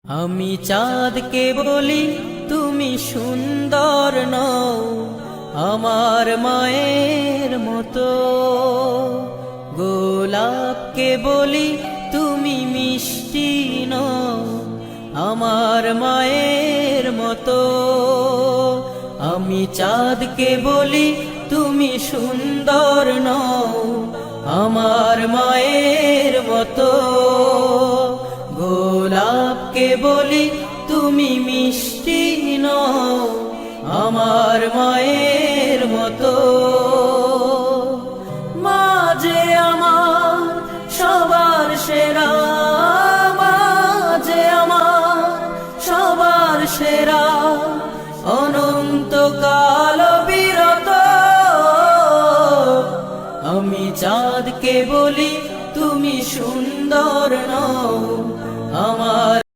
আমি চাঁদকে বলি তুমি সুন্দর নও আমার মায়ের মতো, গোলাপকে বলি তুমি মিষ্টি নও আমার মায়ের মতো। আমি চাঁদকে বলি তুমি সুন্দর নও আমার মায়ের মতো, গোলাপকে বলি তুমি মিষ্টি নও আমার মায়ের মতো। মা যে আমার সবার সেরা, মা যে আমার সবার সেরা, অনন্তকাল বিরত। আমি চাঁদকে বলি তুমি সুন্দর নও